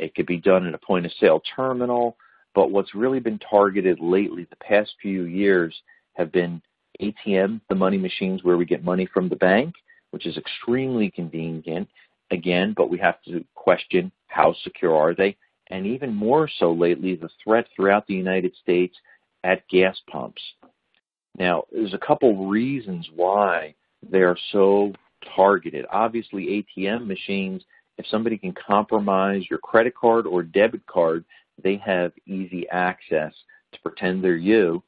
It could be done in a point-of-sale terminal, but what's really been targeted lately, the past few years, have been ATM, the money machines where we get money from the bank, which is extremely convenient, again, but we have to question how secure are they, and even more so lately, the threat throughout the United States at gas pumps. Now, there's a couple reasons why they are so targeted. Obviously, ATM machines, if somebody can compromise your credit card or debit card, they have easy access to pretend they're you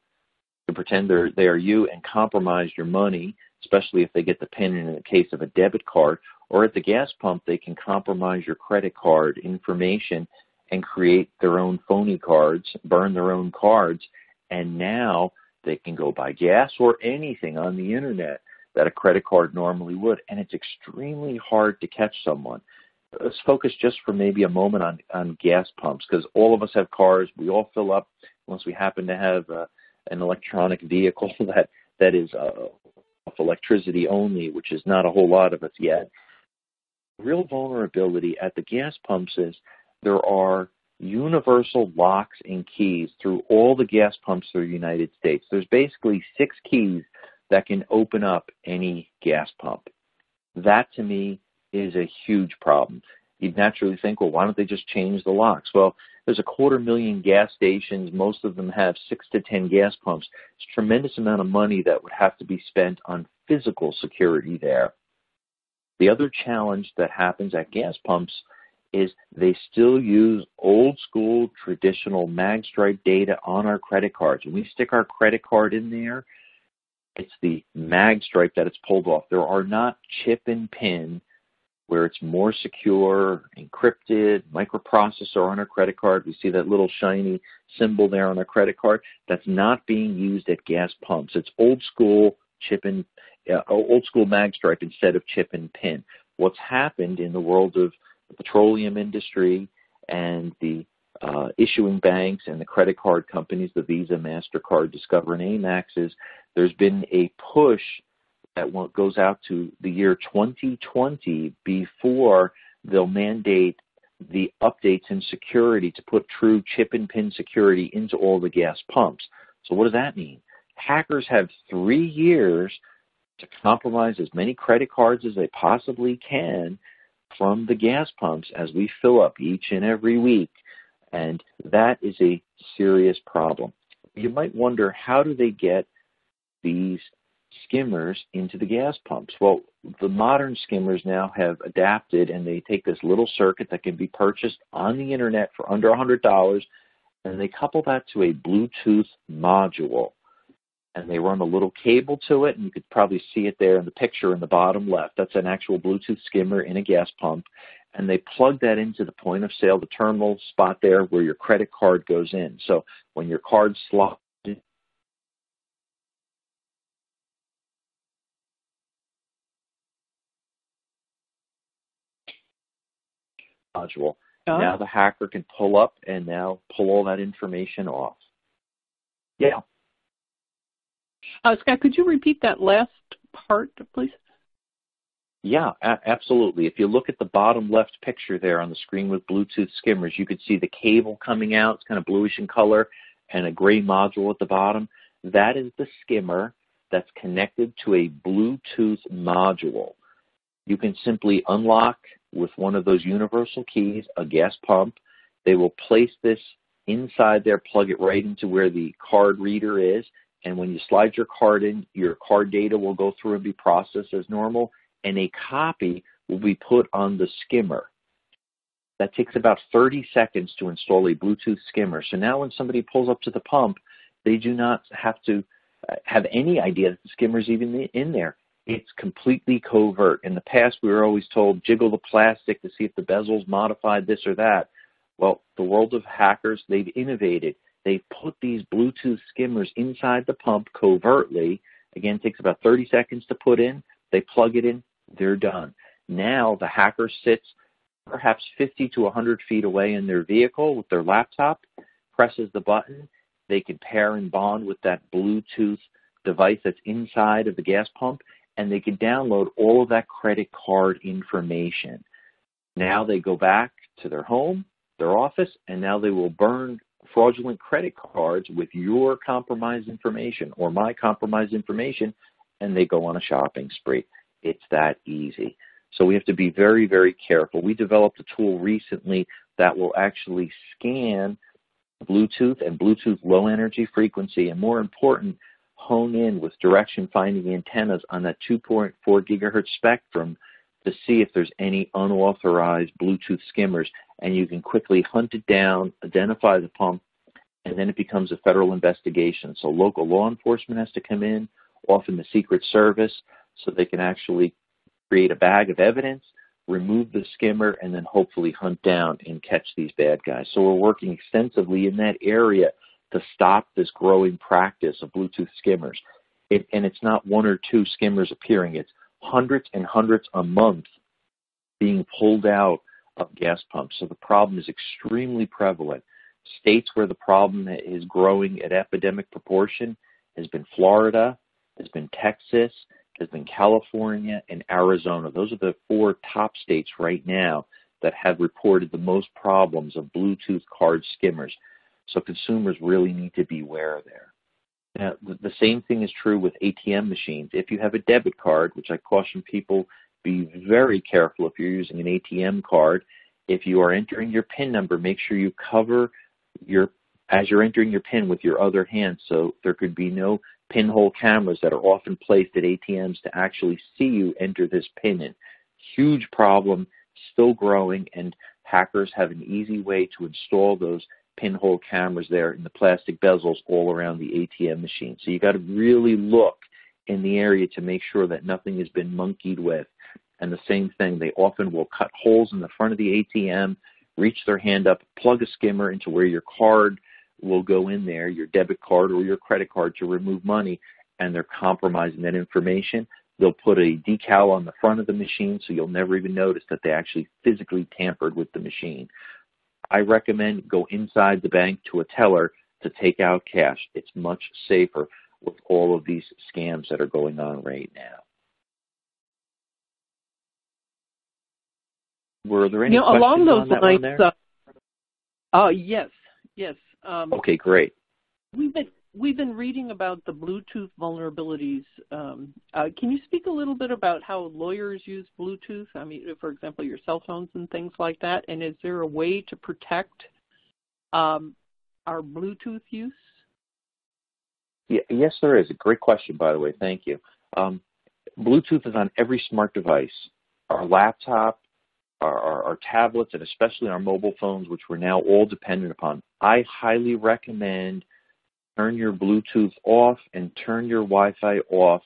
to pretend they are you and compromise your money, especially if they get the PIN in the case of a debit card. Or at the gas pump, they can compromise your credit card information and create their own phony cards, burn their own cards, and now they can go buy gas or anything on the internet that a credit card normally would, and it's extremely hard to catch someone. Let's focus just for maybe a moment on gas pumps, because all of us have cars. We all fill up unless we happen to have an electronic vehicle that is off electricity only, which is not a whole lot of us yet. Real vulnerability at the gas pumps is there are universal locks and keys through all the gas pumps through the United States. There's basically 6 keys that can open up any gas pump. That, to me, is a huge problem. You'd naturally think, well, why don't they just change the locks? Well, there's 250,000 gas stations. Most of them have 6 to 10 gas pumps. It's a tremendous amount of money that would have to be spent on physical security there. The other challenge that happens at gas pumps is they still use old school traditional mag stripe data on our credit cards. When we stick our credit card in there, it's the mag stripe that it's pulled off. There are not chip and pin where it's more secure, encrypted, microprocessor on our credit card. We see that little shiny symbol there on our credit card. That's not being used at gas pumps. It's old school old school mag stripe instead of chip and pin. What's happened in the world of the petroleum industry and the issuing banks and the credit card companies, the Visa, MasterCard, Discover, and Amex, is there's been a push that goes out to the year 2020 before they'll mandate the updates in security to put true chip and pin security into all the gas pumps. So what does that mean? Hackers have 3 years to compromise as many credit cards as they possibly can from the gas pumps as we fill up each and every week. And that is a serious problem. You might wonder, how do they get these skimmers into the gas pumps? Well, the modern skimmers now have adapted, and they take this little circuit that can be purchased on the internet for under $100, and they couple that to a Bluetooth module. And they run a little cable to it, and you could probably see it there in the picture in the bottom left. That's an actual Bluetooth skimmer in a gas pump. And they plug that into the point of sale, the terminal spot there where your credit card goes in. So when your card slots in, module, now the hacker can pull up and now pull all that information off. Yeah. Scott, could you repeat that last part, please? Yeah, absolutely. If you look at the bottom left picture there on the screen with Bluetooth skimmers, you could see the cable coming out. It's kind of bluish in color and a gray module at the bottom. That is the skimmer that's connected to a Bluetooth module. You can simply unlock with one of those universal keys a gas pump. They will place this inside there, plug it right into where the card reader is. And when you slide your card in, your card data will go through and be processed as normal, and a copy will be put on the skimmer. That takes about 30 seconds to install a Bluetooth skimmer. So now when somebody pulls up to the pump, they do not have to have any idea that the skimmer is even in there. It's completely covert. In the past, we were always told, jiggle the plastic to see if the bezel's modified this or that. Well, the world of hackers, they've innovated. They put these Bluetooth skimmers inside the pump covertly. Again, it takes about 30 seconds to put in. They plug it in. They're done. Now the hacker sits perhaps 50 to 100 feet away in their vehicle with their laptop, presses the button. They can pair and bond with that Bluetooth device that's inside of the gas pump, and they can download all of that credit card information. Now they go back to their home, their office, and now they will burn fraudulent credit cards with your compromised information or my compromised information, and they go on a shopping spree. It's that easy. So we have to be very, very careful. We developed a tool recently that will actually scan Bluetooth and Bluetooth low energy frequency, and more important, hone in with direction finding antennas on that 2.4 gigahertz spectrum to see if there's any unauthorized Bluetooth skimmers, and you can quickly hunt it down, identify the pump, and then it becomes a federal investigation. So local law enforcement has to come in, often the Secret Service, so they can actually create a bag of evidence, remove the skimmer, and then hopefully hunt down and catch these bad guys. So we're working extensively in that area to stop this growing practice of Bluetooth skimmers. And it's not one or two skimmers appearing. It's hundreds and hundreds a month being pulled out of gas pumps. So the problem is extremely prevalent. States where the problem is growing at epidemic proportion has been Florida, has been Texas, has been California, and Arizona. Those are the 4 top states right now that have reported the most problems of Bluetooth card skimmers. So consumers really need to be aware there. Now, the same thing is true with ATM machines. If you have a debit card, which I caution people, be very careful if you're using an ATM card. If you are entering your PIN number, make sure you cover as you're entering your PIN with your other hand, so there could be no pinhole cameras that are often placed at ATMs to actually see you enter this PIN in. Huge problem, still growing, and hackers have an easy way to install those pinhole cameras there in the plastic bezels all around the ATM machine. So you got to really look in the area to make sure that nothing has been monkeyed with. And the same thing, they often will cut holes in the front of the ATM, reach their hand up, plug a skimmer into where your card will go in there, your debit card or your credit card, to remove money, and they're compromising that information. They'll put a decal on the front of the machine so you'll never even notice that they actually physically tampered with the machine. I recommend go inside the bank to a teller to take out cash. It's much safer with all of these scams that are going on right now. Were there any questions along those on that lines, one there? Yes. Okay, great. We've been reading about the Bluetooth vulnerabilities. Can you speak a little bit about how lawyers use Bluetooth? I mean, for example, your cell phones and things like that. And is there a way to protect our Bluetooth use? Yeah, yes, there is. A great question, by the way. Thank you. Bluetooth is on every smart device, our laptop, our tablets, and especially our mobile phones, which we're now all dependent upon. I highly recommend turn your Bluetooth off and turn your Wi-Fi off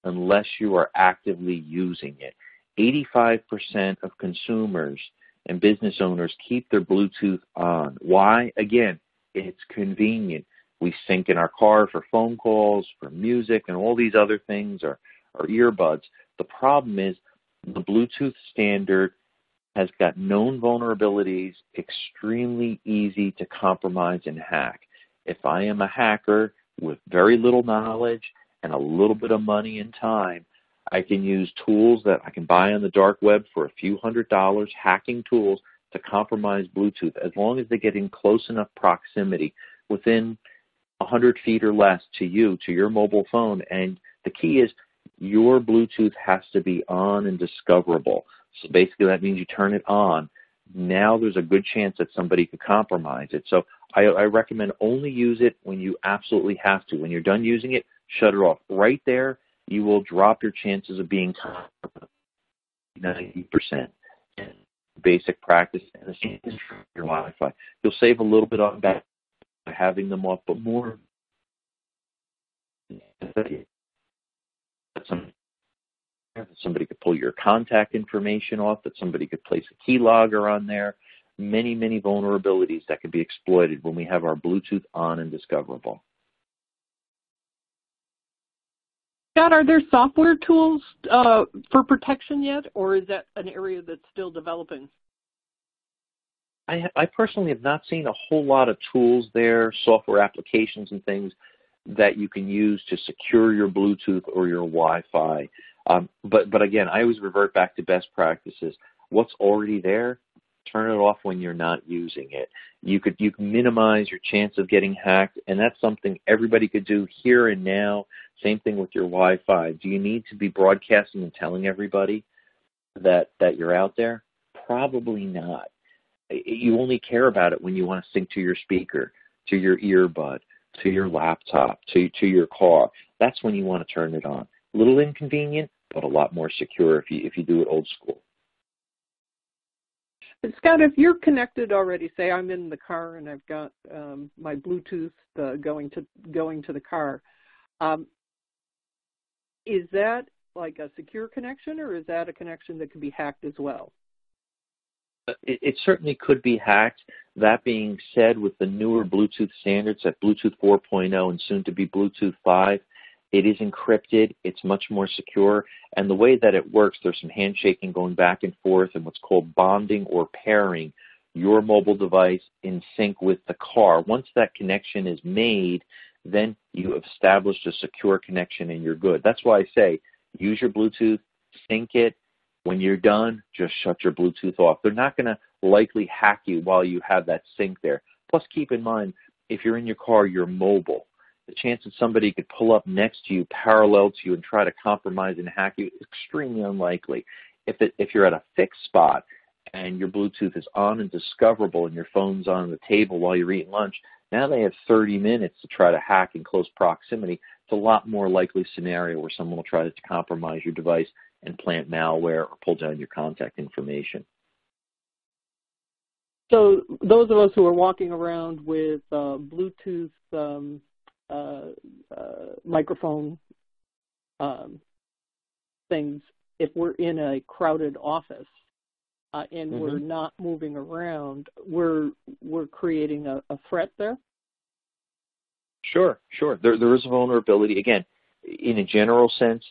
unless you are actively using it. 85% of consumers and business owners keep their Bluetooth on. Why? Again, it's convenient. We sync in our car for phone calls, for music, and all these other things, or earbuds. The problem is the Bluetooth standard has got known vulnerabilities, extremely easy to compromise and hack. If I am a hacker with very little knowledge and a little bit of money and time, I can use tools that I can buy on the dark web for a few $100s, hacking tools to compromise Bluetooth, as long as they get in close enough proximity, within 100 feet or less to you, to your mobile phone. And the key is your Bluetooth has to be on and discoverable. So basically that means you turn it on. Now there's a good chance that somebody could compromise it. So I recommend only use it when you absolutely have to. When you're done using it, shut it off. Right there, you will drop your chances of being compromised 90%. Basic practice, and the same is for your Wi-Fi. You'll save a little bit on battery by having them off, but more that somebody could pull your contact information off, that somebody could place a keylogger on there. Many, many vulnerabilities that can be exploited when we have our Bluetooth on and discoverable. Scott, are there software tools for protection yet, or is that an area that's still developing? I personally have not seen a whole lot of tools there, software applications and things that you can use to secure your Bluetooth or your Wi-Fi. But again, I always revert back to best practices. What's already there, turn it off when you're not using it. You can minimize your chance of getting hacked, and that's something everybody could do here and now. Same thing with your Wi-Fi. Do you need to be broadcasting and telling everybody that you're out there? Probably not. You only care about it when you want to sync to your speaker, to your earbud, to your laptop, to your car. That's when you want to turn it on. A little inconvenient, but a lot more secure if you do it old school. Scott, if you're connected already, say I'm in the car and I've got my Bluetooth going to the car, is that like a secure connection, or is that a connection that can be hacked as well? It certainly could be hacked. That being said, with the newer Bluetooth standards at Bluetooth 4.0 and soon to be Bluetooth 5, it is encrypted. It's much more secure. And the way that it works, there's some handshaking going back and forth and what's called bonding or pairing your mobile device in sync with the car. Once that connection is made, then you have established a secure connection and you're good. That's why I say use your Bluetooth, sync it. When you're done, just shut your Bluetooth off. They're not going to likely hack you while you have that sync there. Plus, keep in mind, if you're in your car, you're mobile. The chance that somebody could pull up next to you, parallel to you, and try to compromise and hack you is extremely unlikely. If you're at a fixed spot and your Bluetooth is on and discoverable and your phone's on the table while you're eating lunch, now they have 30 minutes to try to hack in close proximity. It's a lot more likely scenario where someone will try to compromise your device and plant malware or pull down your contact information. So those of us who are walking around with Bluetooth microphone things, if we're in a crowded office and we're not moving around, we're creating a threat there? Sure. There is a vulnerability. Again, in a general sense,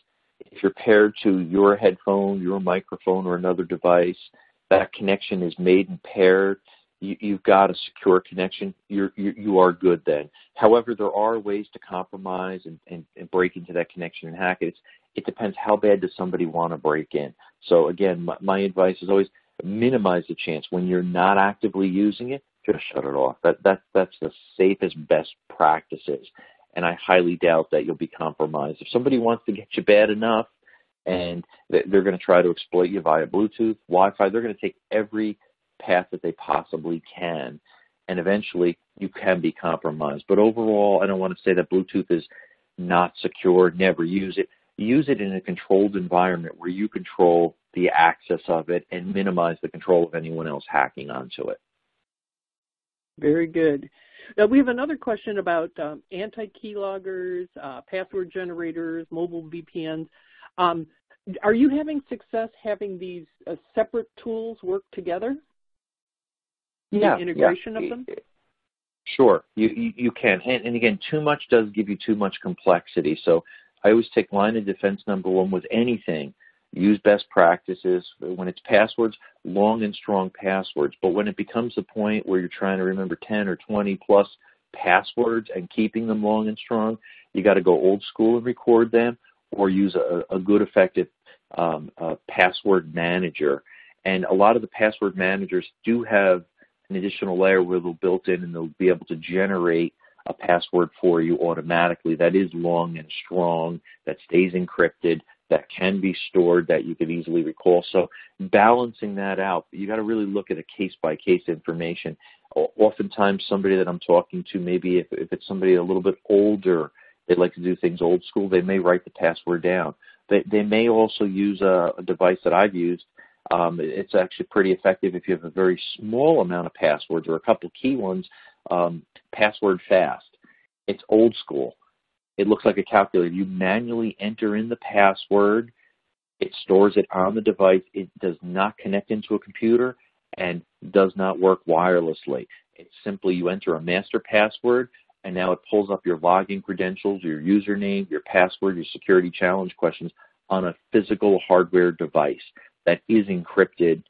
if you're paired to your headphone, your microphone, or another device, that connection is made and paired, you've got a secure connection, you are good then. However, there are ways to compromise and break into that connection and hack it. It depends how bad does somebody want to break in. So again, my advice is always minimize the chance. When you're not actively using it, just shut it off. That's the safest, best practices. And I highly doubt that you'll be compromised. If somebody wants to get you bad enough and they're going to try to exploit you via Bluetooth, Wi-Fi, they're going to take every path that they possibly can. And eventually you can be compromised. But overall, I don't want to say that Bluetooth is not secure. Never use it. Use it in a controlled environment where you control the access of it and minimize the control of anyone else hacking onto it. Very good. Now, we have another question about anti-keyloggers, password generators, mobile VPNs. Are you having success having these separate tools work together? Yeah. The integration of them? Sure, you can. And again, too much does give you too much complexity. So I always take line of defense number one with anything. Use best practices. When it's passwords, long and strong passwords. But when it becomes the point where you're trying to remember 10 or 20 plus passwords and keeping them long and strong, you got to go old school and record them, or use a good, effective password manager. And a lot of the password managers do have an additional layer where they'll built in and they'll be able to generate a password for you automatically that is long and strong, that stays encrypted, that can be stored, that you can easily recall. So balancing that out, you got to really look at a case-by-case information. Oftentimes somebody that I'm talking to, maybe if it's somebody a little bit older, they like to do things old school, they may write the password down. They may also use a device that I've used. It's actually pretty effective if you have a very small amount of passwords or a couple key ones, password fast. It's old school. It looks like a calculator. You manually enter in the password. It stores it on the device. It does not connect into a computer and does not work wirelessly. It's simply you enter a master password, and now it pulls up your login credentials, your username, your password, your security challenge questions on a physical hardware device that is encrypted.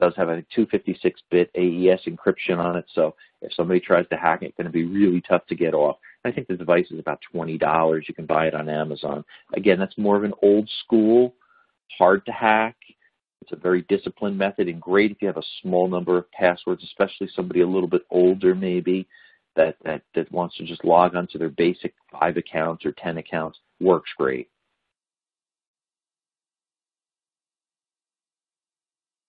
Does have a 256-bit AES encryption on it, so if somebody tries to hack it, it's going to be really tough to get off. I think the device is about $20. You can buy it on Amazon. Again, that's more of an old school, hard to hack. It's a very disciplined method and great if you have a small number of passwords, especially somebody a little bit older maybe that wants to just log onto their basic 5 accounts or 10 accounts. Works great.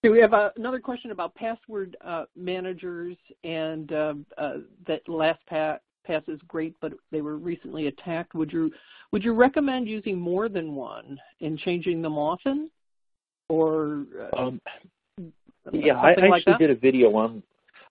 We have another question about password managers, and that LastPass is great, but they were recently attacked. Would you recommend using more than one and changing them often, or Yeah, I actually like did a video on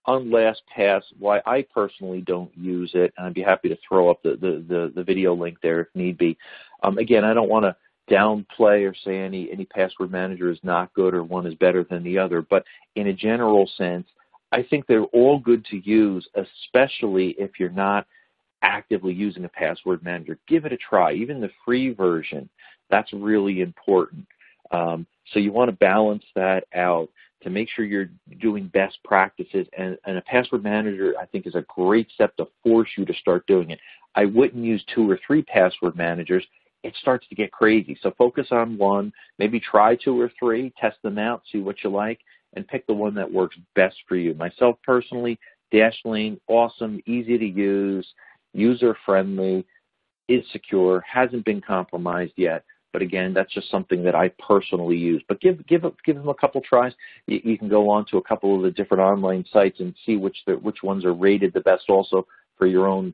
LastPass, why I personally don't use it, and I'd be happy to throw up the video link there if need be. Again, I don't want to downplay or say any password manager is not good or one is better than the other, but in a general sense, I think they're all good to use, especially if you're not actively using a password manager. Give it a try. Even the free version, that's really important. So you want to balance that out to make sure you're doing best practices, and a password manager, I think, is a great step to force you to start doing it. I wouldn't use 2 or 3 password managers. It starts to get crazy. So focus on one, maybe try 2 or 3, test them out, see what you like, and pick the one that works best for you. Myself personally, Dashlane, awesome, easy to use, user-friendly, is secure, hasn't been compromised yet. But again, that's just something that I personally use. But give them a couple tries. You can go on to a couple of the different online sites and see which ones are rated the best also for your own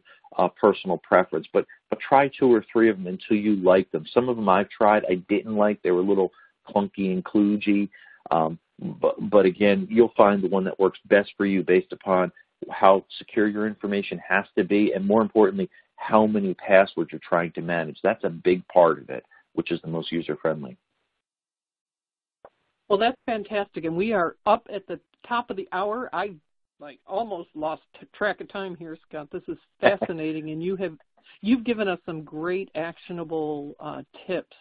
personal preference. But try 2 or 3 of them until you like them. Some of them I've tried I didn't like. They were a little clunky and kludgy. But again, you'll find the one that works best for you based upon how secure your information has to be, and more importantly, how many passwords you're trying to manage. That's a big part of it, which is the most user-friendly. Well, that's fantastic, and we are up at the top of the hour. I almost lost track of time here, Scott. This is fascinating, and you've given us some great actionable tips,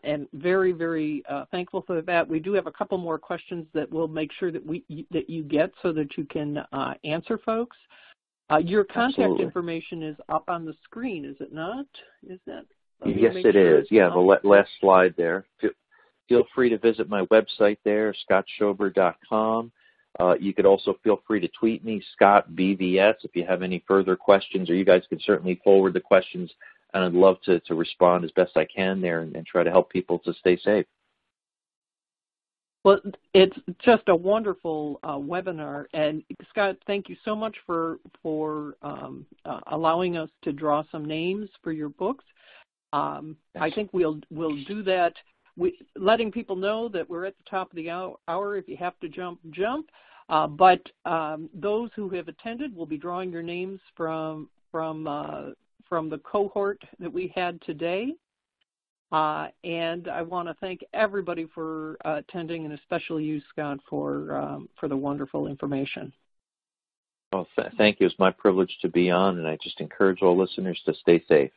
and very, very thankful for that. We do have a couple more questions that we'll make sure that you get so that you can answer folks. Your contact Absolutely. Information is up on the screen, is it not? Is that? Yes, it is. Yeah, the last slide there. Feel free to visit my website there, scottschober.com. You could also feel free to tweet me, ScottBVS, if you have any further questions, or you guys can certainly forward the questions, and I'd love to respond as best I can there and try to help people to stay safe. Well, it's just a wonderful webinar, and Scott, thank you so much for allowing us to draw some names for your books. I think we'll do that, letting people know that we're at the top of the hour. If you have to jump. But those who have attended will be drawing your names from the cohort that we had today. And I want to thank everybody for attending, and especially you, Scott, for the wonderful information. Well, thank you. It's my privilege to be on, and I just encourage all listeners to stay safe.